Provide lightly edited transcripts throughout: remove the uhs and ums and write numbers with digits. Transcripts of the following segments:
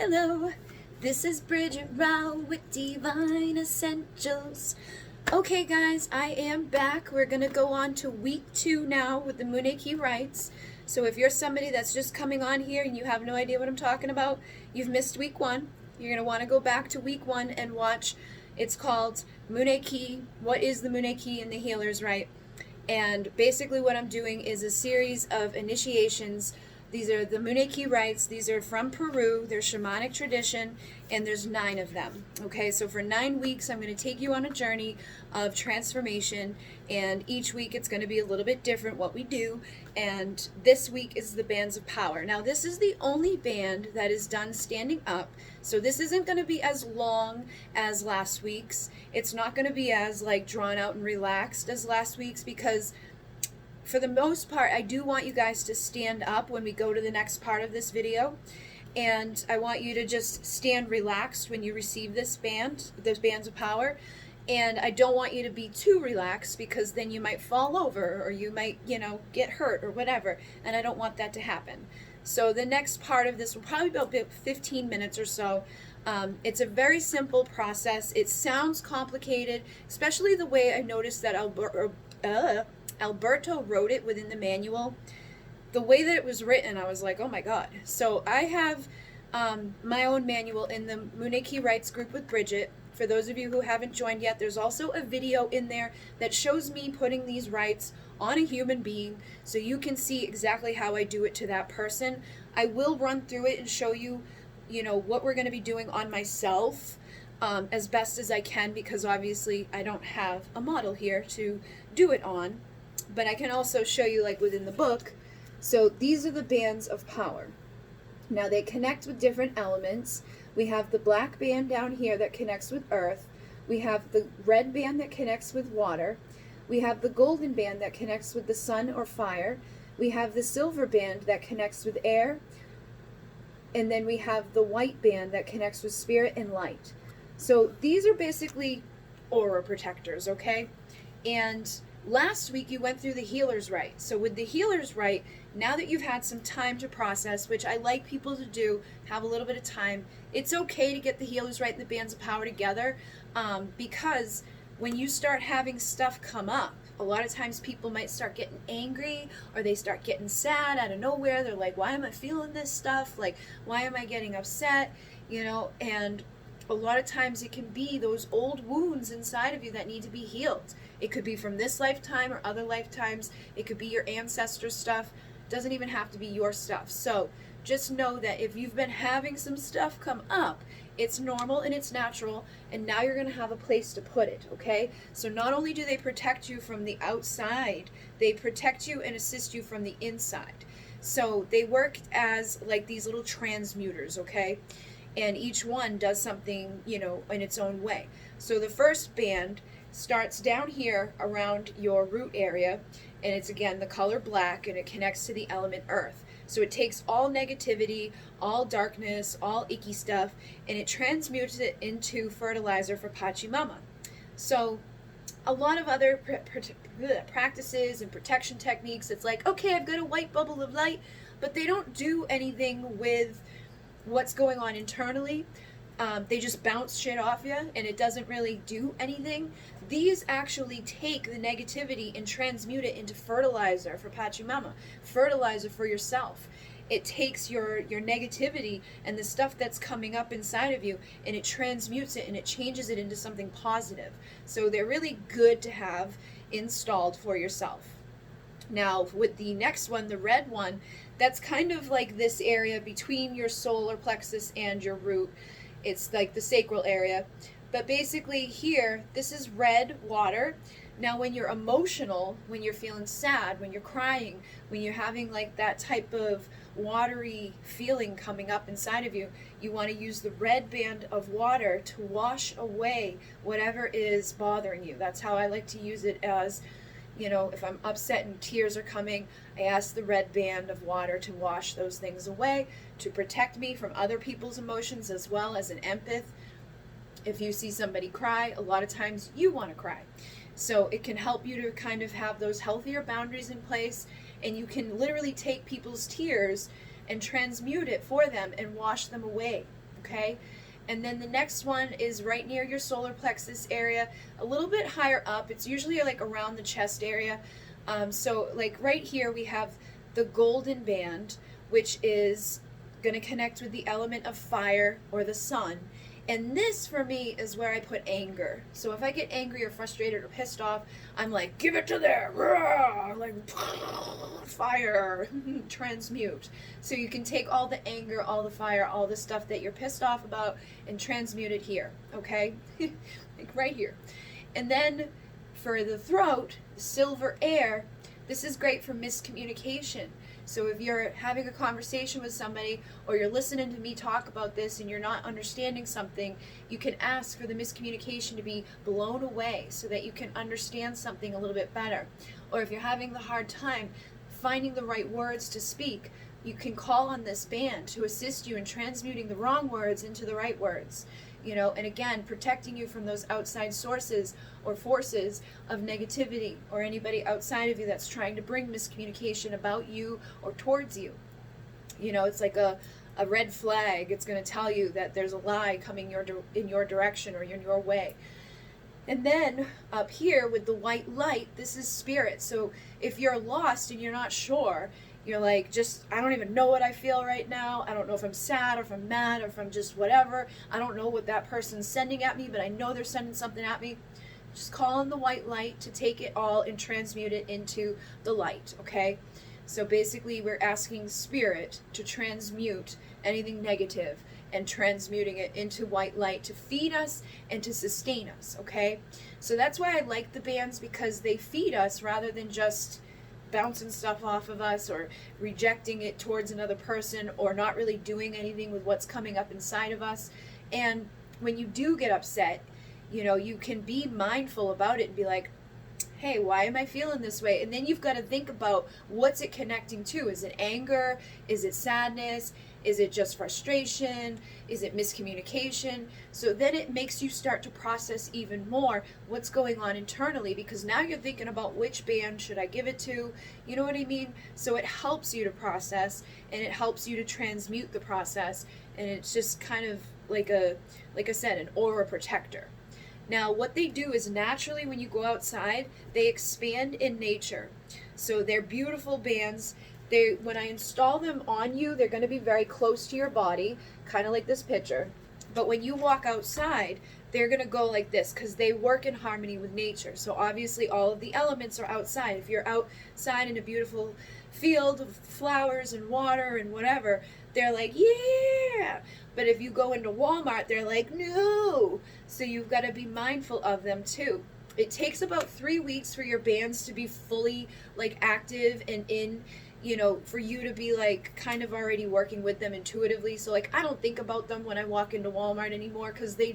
Hello, this is Bridget Rao with Divine Essentials. Okay guys, I am back. We're going to go on to week 2 now with the Munay Rites. So if you're somebody that's just coming on here and you have no idea what I'm talking about, you've missed week 1. You're going to want to go back to week 1 and watch. It's called Munay. What is the Munay and the Healers Rite? And basically what I'm doing is a series of initiations. These are the Munay rites. These are from Peru. They're shamanic tradition, and there's 9 of them. Okay, so for 9 weeks, I'm going to take you on a journey of transformation, and each week it's going to be a little bit different what we do. And this week is the bands of power. Now, this is the only band that is done standing up, so this isn't going to be as long as last week's. It's not going to be as like drawn out and relaxed as last week's, because for the most part, I do want you guys to stand up when we go to the next part of this video. And I want you to just stand relaxed when you receive this band, those bands of power. And I don't want you to be too relaxed, because then you might fall over or you might, get hurt or whatever. And I don't want that to happen. So the next part of this will probably be about 15 minutes or so. It's a very simple process. It sounds complicated, especially the way I noticed that Alberto wrote it within the manual. The way that it was written, I was like, oh my god. So I have my own manual in the Munay Rites group with Bridget. For those of you who haven't joined yet, there's also a video in there that shows me putting these rites on a human being, so you can see exactly how I do it to that person. I will run through it and show you, what we're going to be doing on myself as best as I can, because obviously I don't have a model here to do it on. But I can also show you like within the book. So these are the bands of power. Now they connect with different elements. We have the black band down here that connects with earth. We have the red band that connects with water. We have the golden band that connects with the sun or fire. We have the silver band that connects with air. And then we have the white band that connects with spirit and light. So these are basically aura protectors, okay? And last week you went through the Healers Rite. So with the Healers Rite, now that you've had some time to process, which I like people to do, have a little bit of time, it's okay to get the Healers Rite and the bands of power together, because when you start having stuff come up, a lot of times people might start getting angry, or they start getting sad out of nowhere. They're like, why am I feeling this stuff? Like, why am I getting upset? And a lot of times it can be those old wounds inside of you that need to be healed. It could be from this lifetime or other lifetimes. It could be your ancestors' stuff. It doesn't even have to be your stuff. So just know that if you've been having some stuff come up, it's normal and it's natural, and now you're going to have a place to put it, okay? So not only do they protect you from the outside, they protect you and assist you from the inside. So they work as like these little transmuters, okay? And each one does something, in its own way. So the first band starts down here around your root area, and it's again the color black, and it connects to the element earth. So it takes all negativity, all darkness, all icky stuff, and it transmutes it into fertilizer for Pachamama. So a lot of other practices and protection techniques, it's like, okay, I've got a white bubble of light, but they don't do anything with what's going on internally. They just bounce shit off you, and it doesn't really do anything. These actually take the negativity and transmute it into fertilizer for Pachamama, fertilizer for yourself. It takes your negativity and the stuff that's coming up inside of you, and it transmutes it and it changes it into something positive. So they're really good to have installed for yourself. Now with the next one, the red one, that's kind of like this area between your solar plexus and your root. It's like the sacral area. But basically here, this is red water. Now when you're emotional, when you're feeling sad, when you're crying, when you're having like that type of watery feeling coming up inside of you, you want to use the red band of water to wash away whatever is bothering you. That's how I like to use it as, if I'm upset and tears are coming, I ask the red band of water to wash those things away, to protect me from other people's emotions as well as an empath. If you see somebody cry, a lot of times you want to cry. So it can help you to kind of have those healthier boundaries in place, and you can literally take people's tears and transmute it for them and wash them away. okay? And then the next one is right near your solar plexus area, a little bit higher up. It's usually like around the chest area. So like right here we have the golden band, which is going to connect with the element of fire or the sun. And this for me is where I put anger. So if I get angry or frustrated or pissed off, I'm like, give it to there, like fire, transmute. So you can take all the anger, all the fire, all the stuff that you're pissed off about and transmute it here, okay? Like right here. And then for the throat, the silver air, this is great for miscommunication. So if you're having a conversation with somebody or you're listening to me talk about this and you're not understanding something, you can ask for the miscommunication to be blown away so that you can understand something a little bit better. Or if you're having the hard time finding the right words to speak, you can call on this band to assist you in transmuting the wrong words into the right words. You know, and again, protecting you from those outside sources or forces of negativity or anybody outside of you that's trying to bring miscommunication about you or towards you. You know, it's like a red flag. It's going to tell you that there's a lie coming in your direction or in your way. And then up here with the white light, this is spirit. So if you're lost and you're not sure, you're like, I don't even know what I feel right now. I don't know if I'm sad or if I'm mad or if I'm just whatever. I don't know what that person's sending at me, but I know they're sending something at me. Just call on the white light to take it all and transmute it into the light, okay? So basically we're asking spirit to transmute anything negative and transmuting it into white light to feed us and to sustain us, okay? So that's why I like the bands, because they feed us rather than just bouncing stuff off of us or rejecting it towards another person or not really doing anything with what's coming up inside of us. And when you do get upset, you know, you can be mindful about it and be like, hey, why am I feeling this way? And then you've got to think about, what's it connecting to? Is it anger? Is it sadness? Is it just frustration? Is it miscommunication? So then it makes you start to process even more what's going on internally, because now you're thinking about which band should I give it to? You know what I mean? So it helps you to process, and it helps you to transmute the process, and it's just kind of like I said, an aura protector. Now, what they do is, naturally when you go outside, they expand in nature. So they're beautiful bands. When I install them on you, they're going to be very close to your body, kind of like this picture. But when you walk outside, they're going to go like this, because they work in harmony with nature. So obviously all of the elements are outside. If you're outside in a beautiful field of flowers and water and whatever, they're like, yeah. But if you go into Walmart, they're like, no. So you've got to be mindful of them too. It takes about 3 weeks for your bands to be fully like active and in, you know, for you to be like kind of already working with them intuitively. So like, I don't think about them when I walk into Walmart anymore, because they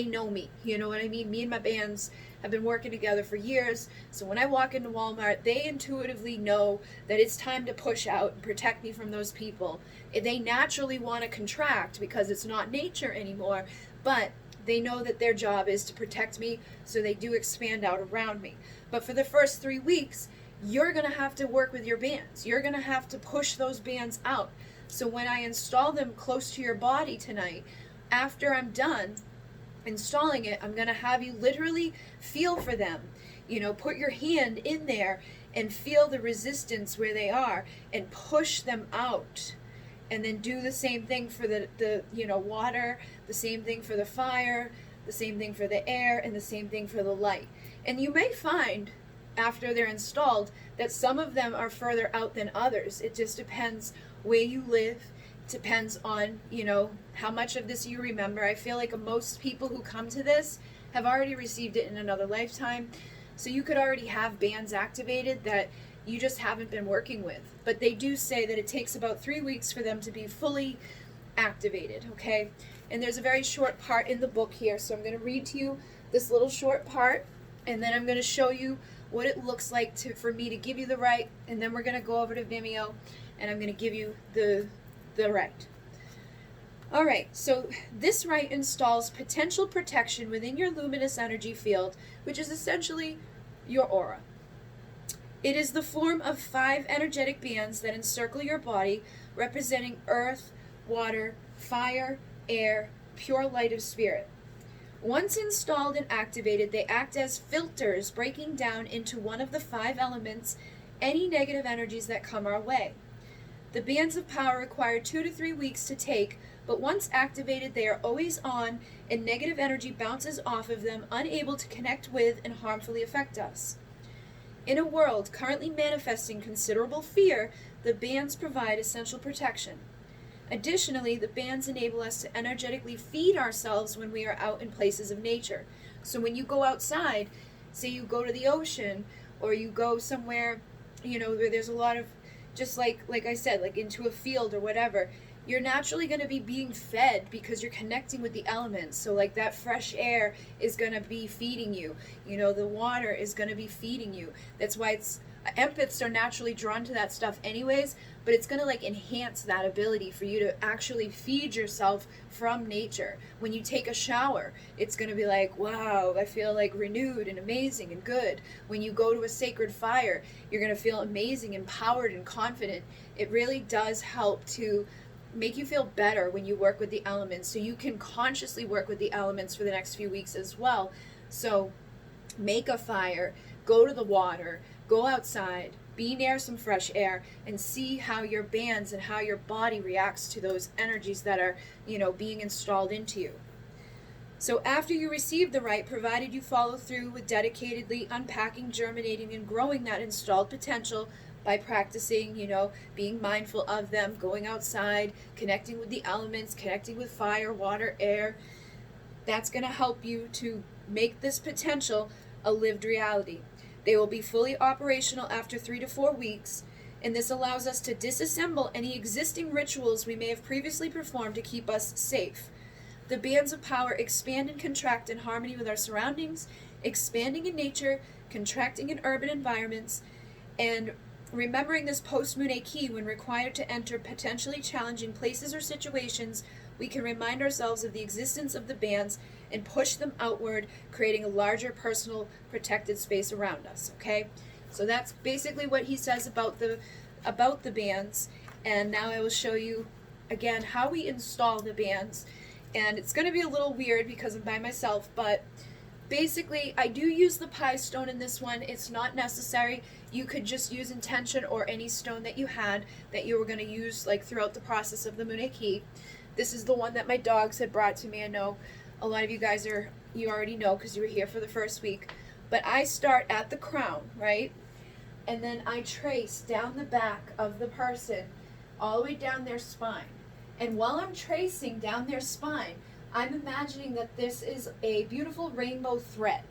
know me. You know what I mean? Me and my bands have been working together for years. So when I walk into Walmart, they intuitively know that it's time to push out and protect me from those people. They naturally want to contract because it's not nature anymore, but they know that their job is to protect me, so they do expand out around me. But for the first 3 weeks, you're going to have to work with your bands. You're going to have to push those bands out. So when I install them close to your body tonight, after I'm done installing it, I'm going to have you literally feel for them. You know, put your hand in there and feel the resistance where they are and push them out. And then do the same thing for the water, the same thing for the fire, the same thing for the air, and the same thing for the light. And you may find after they're installed that some of them are further out than others. It just depends where you live. It depends on, you know, how much of this you remember. I feel like most people who come to this have already received it in another lifetime. So you could already have bands activated that you just haven't been working with. But they do say that it takes about 3 weeks for them to be fully activated, okay? And there's a very short part in the book here, so I'm going to read to you this little short part, and then I'm going to show you what it looks like for me to give you the rite, and then we're going to go over to Vimeo, and I'm going to give you the rite. All right, so this rite installs potential protection within your luminous energy field, which is essentially your aura. It is the form of 5 energetic bands that encircle your body, representing earth, water, fire, air, pure light of spirit. Once installed and activated, they act as filters, breaking down into one of the 5 elements any negative energies that come our way. The bands of power require 2 to 3 weeks to take, but once activated, they are always on, and negative energy bounces off of them, unable to connect with and harmfully affect us. In a world currently manifesting considerable fear, the bands provide essential protection. Additionally, the bands enable us to energetically feed ourselves when we are out in places of nature. So when you go outside, say you go to the ocean, or you go somewhere, where there's a lot of, just like I said, like into a field or whatever, you're naturally going to be being fed because you're connecting with the elements. So like that fresh air is going to be feeding you. The water is going to be feeding you. That's why empaths are naturally drawn to that stuff anyways, but it's going to like enhance that ability for you to actually feed yourself from nature. When you take a shower, it's going to be like, wow, I feel like renewed and amazing and good. When you go to a sacred fire, you're going to feel amazing, empowered, and confident. It really does help to make you feel better when you work with the elements, so you can consciously work with the elements for the next few weeks as well. So make a fire, go to the water, go outside, be near some fresh air, and see how your bands and how your body reacts to those energies that are, being installed into you. So after you receive the rite, provided you follow through with dedicatedly unpacking, germinating, and growing that installed potential by practicing, being mindful of them, going outside, connecting with the elements, connecting with fire, water, air, that's going to help you to make this potential a lived reality. They will be fully operational after 3 to 4 weeks, and this allows us to disassemble any existing rituals we may have previously performed to keep us safe. The bands of power expand and contract in harmony with our surroundings, expanding in nature, contracting in urban environments, and remembering this post-Munay key when required to enter potentially challenging places or situations, we can remind ourselves of the existence of the bands and push them outward, creating a larger personal protected space around us, okay? So that's basically what he says about the bands. And now I will show you again how we install the bands. And it's going to be a little weird because I'm by myself, but basically I do use the pie stone in this one. It's not necessary. You could just use intention or any stone that you had that you were going to use like throughout the process of the Munay key. This is the one that my dogs had brought to me. I know a lot of you guys you already know because you were here for the first week. But I start at the crown, right? And then I trace down the back of the person all the way down their spine. And while I'm tracing down their spine, I'm imagining that this is a beautiful rainbow thread,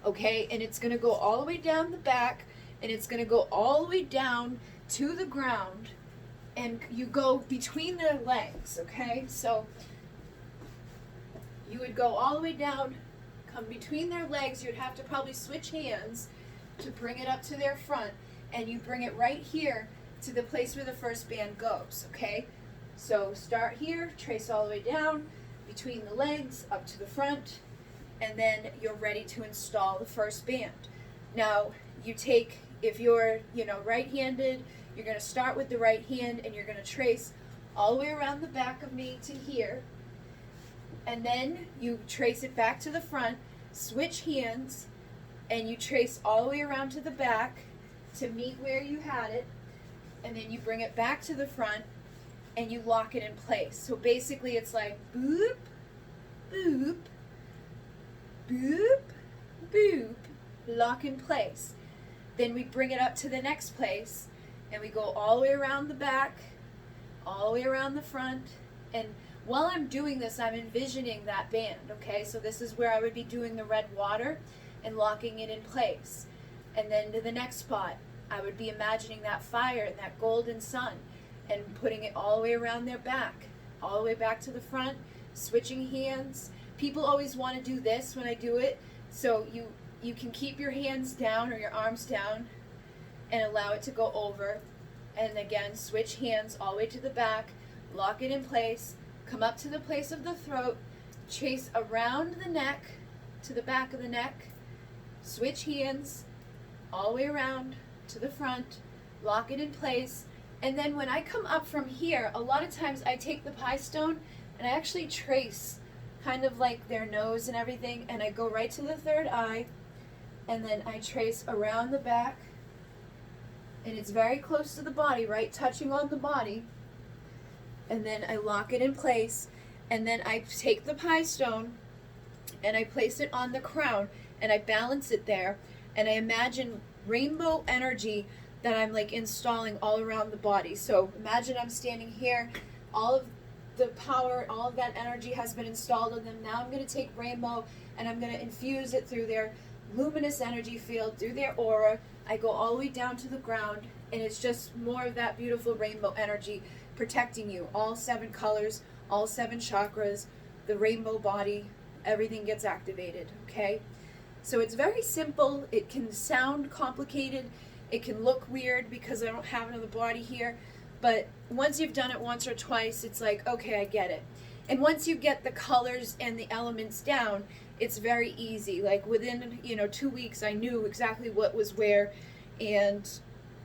okay? And it's going to go all the way down the back, and it's going to go all the way down to the ground, and you go between their legs, okay? So you would go all the way down, come between their legs. You'd have to probably switch hands to bring it up to their front, and you bring it right here to the place where the first band goes, okay? So start here, trace all the way down, between the legs, up to the front, and then you're ready to install the first band. Now, you take, if you're, right-handed, you're going to start with the right hand, and you're going to trace all the way around the back of me to here, and then you trace it back to the front, switch hands, and you trace all the way around to the back to meet where you had it, and then you bring it back to the front, and you lock it in place. So basically it's like boop, boop, boop, boop, lock in place. Then we bring it up to the next place, and we go all the way around the back, all the way around the front, and while I'm doing this, I'm envisioning that band, okay? So this is where I would be doing the red water and locking it in place. And then to the next spot, I would be imagining that fire and that golden sun and putting it all the way around their back, all the way back to the front, switching hands. People always want to do this when I do it, so you can keep your hands down or your arms down and allow it to go over. And again, switch hands all the way to the back, lock it in place, come up to the place of the throat, chase around the neck to the back of the neck, switch hands all the way around to the front, lock it in place, and then when I come up from here, a lot of times I take the pie stone and I actually trace kind of like their nose and everything, and I go right to the third eye, and then I trace around the back, and it's very close to the body, right, touching on the body, and then I lock it in place, and then I take the pie stone and I place it on the crown, and I balance it there, and I imagine rainbow energy that I'm like installing all around the body. So imagine I'm standing here, all of the power, all of that energy has been installed in them. Now I'm going to take rainbow and I'm going to infuse it through their luminous energy field, through their aura. I go all the way down to the ground, and it's just more of that beautiful rainbow energy protecting you. All 7 colors, all 7 chakras, the rainbow body, everything gets activated, okay? So it's very simple. It can sound complicated. It can look weird because I don't have another body here. But once you've done it once or twice, it's like, okay, I get it. And once you get the colors and the elements down, it's very easy. Like within, 2 weeks, I knew exactly what was where, and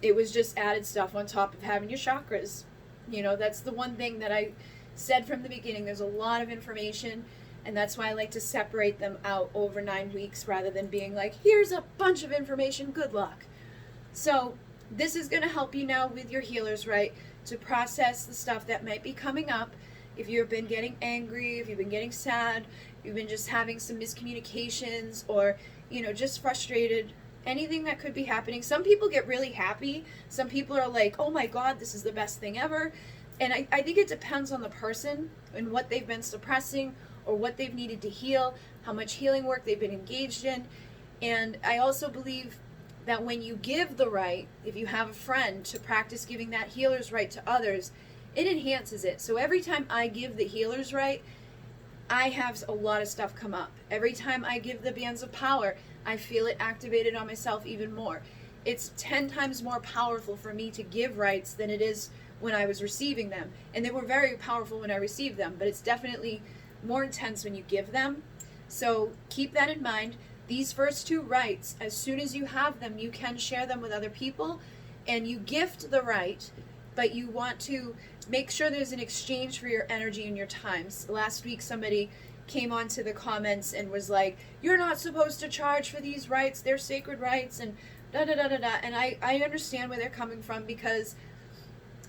it was just added stuff on top of having your chakras. That's the one thing that I said from the beginning. There's a lot of information, and that's why I like to separate them out over 9 weeks rather than being like, here's a bunch of information, good luck. So this is going to help you now with your Healers Rite to process the stuff that might be coming up. If you've been getting angry, if you've been getting sad, if you've been just having some miscommunications, or, just frustrated, anything that could be happening. Some people get really happy. Some people are like, oh my God, this is the best thing ever. And I think it depends on the person and what they've been suppressing or what they've needed to heal, how much healing work they've been engaged in. And I also believe that when you give the rite, if you have a friend to practice giving that Healer's Rite to others, it enhances it. So every time I give the Healer's Rite, I have a lot of stuff come up. Every time I give the Bands of Power, I feel it activated on myself even more. It's 10 times more powerful for me to give rites than it is when I was receiving them. And they were very powerful when I received them, but it's definitely more intense when you give them. So keep that in mind. These first 2 rites, as soon as you have them, you can share them with other people, and you gift the rite, but you want to make sure there's an exchange for your energy and your times. Last week, somebody came onto the comments and was like, you're not supposed to charge for these rites, they're sacred rites, and da-da-da-da-da. And I understand where they're coming from, because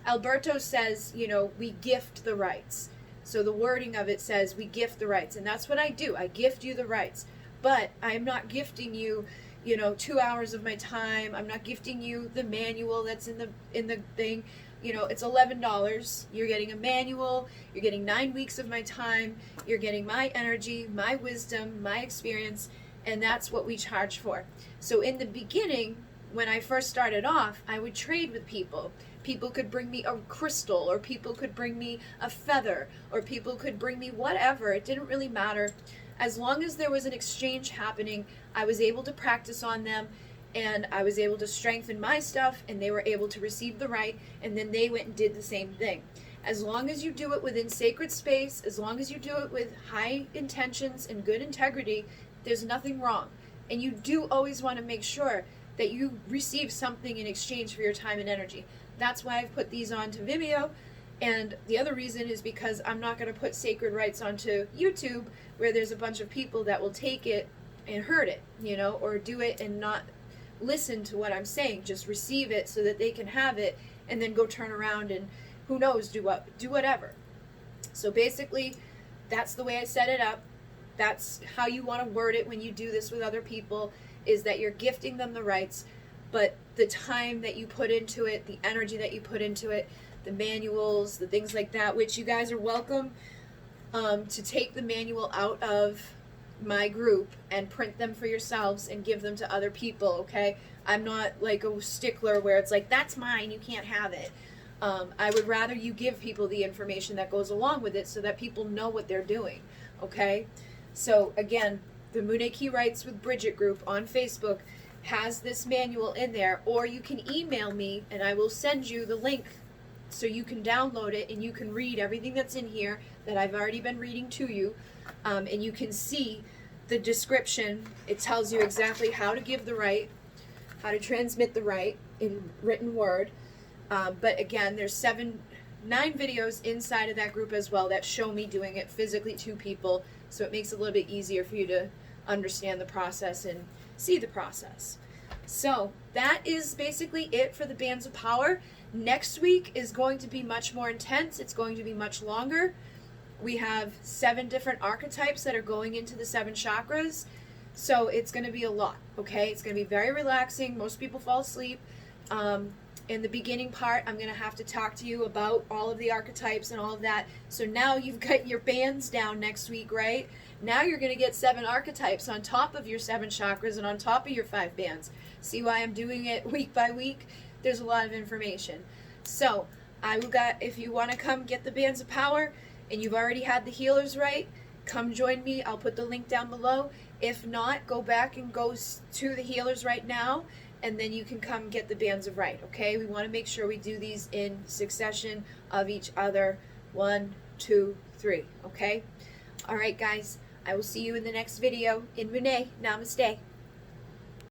Alberto says, we gift the rites. So the wording of it says we gift the rites, and that's what I do. I gift you the rites. But I'm not gifting you, 2 hours of my time. I'm not gifting you the manual that's in the thing. It's $11. You're getting a manual. You're getting 9 weeks of my time. You're getting my energy, my wisdom, my experience, and that's what we charge for. So in the beginning, when I first started off, I would trade with people. People could bring me a crystal, or people could bring me a feather, or people could bring me whatever. It didn't really matter. As long as there was an exchange happening, I was able to practice on them, and I was able to strengthen my stuff, and they were able to receive the rite, and then they went and did the same thing. As long as you do it within sacred space, as long as you do it with high intentions and good integrity, there's nothing wrong. And you do always want to make sure that you receive something in exchange for your time and energy. That's why I've put these onto Vimeo. And the other reason is because I'm not going to put sacred rites onto YouTube, where there's a bunch of people that will take it and hurt it, or do it and not listen to what I'm saying, just receive it so that they can have it, and then go turn around and who knows, do whatever. So basically, that's the way I set it up. That's how you want to word it when you do this with other people, is that you're gifting them the rites, but the time that you put into it, the energy that you put into it, the manuals, the things like that, which you guys are welcome to take the manual out of my group and print them for yourselves and give them to other people, okay? I'm not like a stickler where it's like, that's mine, you can't have it. I would rather you give people the information that goes along with it so that people know what they're doing, okay? So again, the Munay Rites with Bridget group on Facebook has this manual in there, or you can email me and I will send you the link so you can download it and you can read everything that's in here that I've already been reading to you, and you can see the description. It tells you exactly how to give the rite, how to transmit the rite in written word, but again, there's 7 9 videos inside of that group as well that show me doing it physically to people, so it makes it a little bit easier for you to understand the process and see the process. So that is basically it for the Bands of Power. Next week is going to be much more intense. It's going to be much longer. We have 7 different archetypes that are going into the 7 chakras. So it's going to be a lot, okay? It's going to be very relaxing. Most people fall asleep. In the beginning part, I'm going to have to talk to you about all of the archetypes and all of that. So now you've got your bands down next week, right? Now you're going to get 7 archetypes on top of your 7 chakras and on top of your 5 bands. See why I'm doing it week by week? There's a lot of information. So if you want to come get the Bands of Power and you've already had the Healers Rite, come join me. I'll put the link down below. If not, go back and go to the Healers Rite now, and then you can come get the Bands of Rite, okay? We want to make sure we do these in succession of each other. 1, 2, 3, okay? All right, guys. I will see you in the next video. In Munay. Namaste.